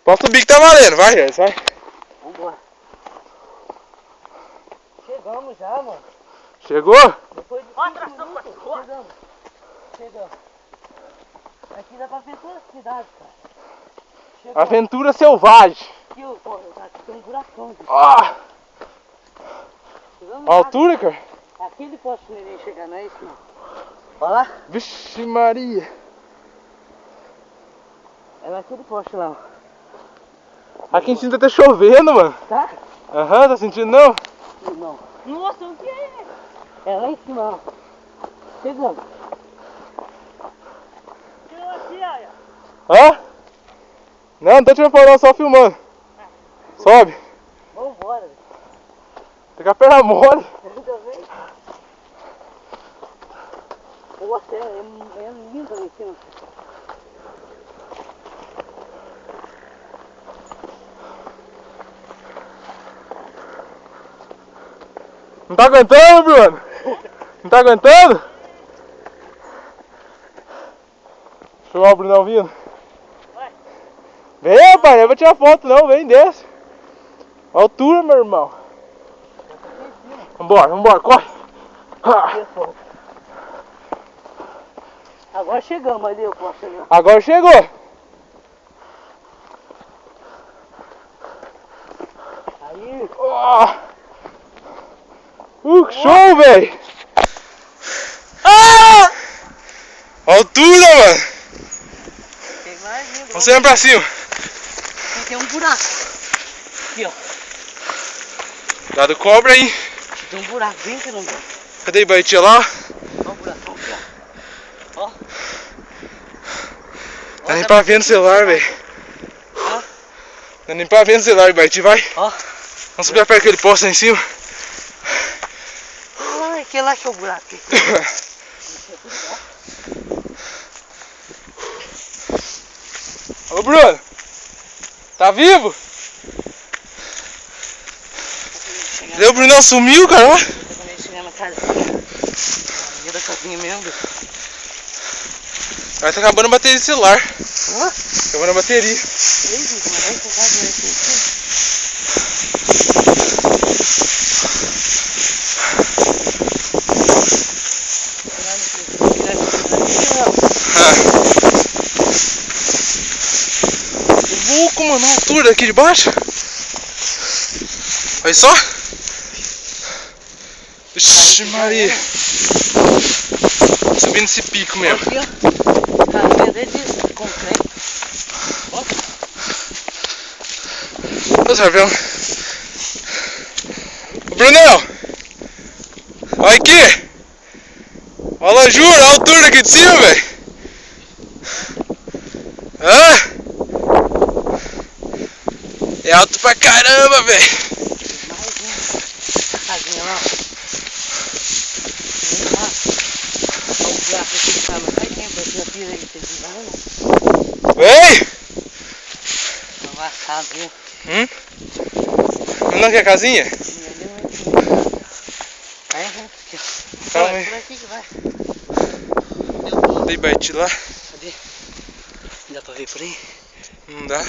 Pode subir que tá valendo, vai, Gerson, vai. Vambora. Chegamos já, mano. Chegou? Depois de 5 minutos, chegamos. Aqui dá pra ver toda a cidade, cara. Chegou. Aventura selvagem. Aqui, pô, aqui tem um buracão. Aqui. Ah, Chegamos a altura, cara? lá. Aquele posto que ninguém chega, não é isso, não. Olha lá. Vixe Maria. É naquele poste lá, ó. Aqui em cima tá chovendo, mano. Tá? Aham, tá sentindo não? Não. Nossa, o que é? É lá em cima, ó. Chegamos. Chegou aqui, olha. Hã? Não tô tirando foto, não, só filmando. Sobe. Vambora, velho. Tá com a perna mole. Ainda bem. Nossa, é lindo ali em cima. Não tá aguentando, Bruno? Não tá aguentando? Deixa eu ver o Brunão vindo. Vai. Vem, rapaz, eu vou tirar foto não, vem, desce. Altura, meu irmão. Vambora, corre. Agora chegamos ali, eu posso chegar. Agora chegou. Aí. Que show, velho. Altura, mano. Tem mais lindo. Vamos sempre pra cima. Aqui tem um buraco. Aqui, ó. Cuidado, cobra aí. Aqui tem um buraco bem grande. Cadê a Baitia lá? Ó o buracão aqui, ó. Ó. Tá nem pra ver no celular, velho. Ó. Tá nem pra ver no celular, Baiti, vai. Ó. Vamos subir perto daquele posto lá em cima. Ah, aquele lá que é o buraco. Ô, Bruno. Tá vivo? Deu, o Brunão sumiu, cara. Ó. Quando ele chegar na casinha. Na da casinha mesmo. Vai tá acabando a bateria do celular. Hã? Acabando a bateria. Ei, gente, mas vai pegar aqui. Louco, mano, a altura aqui de baixo. Olha só. Vixe Maria. Subindo esse pico mesmo. Aqui, ó. Casinha de concreto. Ó. Ô, Sarvel. Ô, Brunão. Olha aqui. Olha, juro, a altura aqui de cima, velho. Hã? É alto pra caramba, velho. Mais um. Casinha lá. Olha o buraco aqui de cama. Faz tempo aqui na pira aí. Vocês não vão, Vem! não? Avassado, viu? Não quer casinha? Vai, aqui, ó. Calma Vai, aí. por aqui que vai. Tem Baiti lá? Cadê? Dá pra ver por aí? Não dá.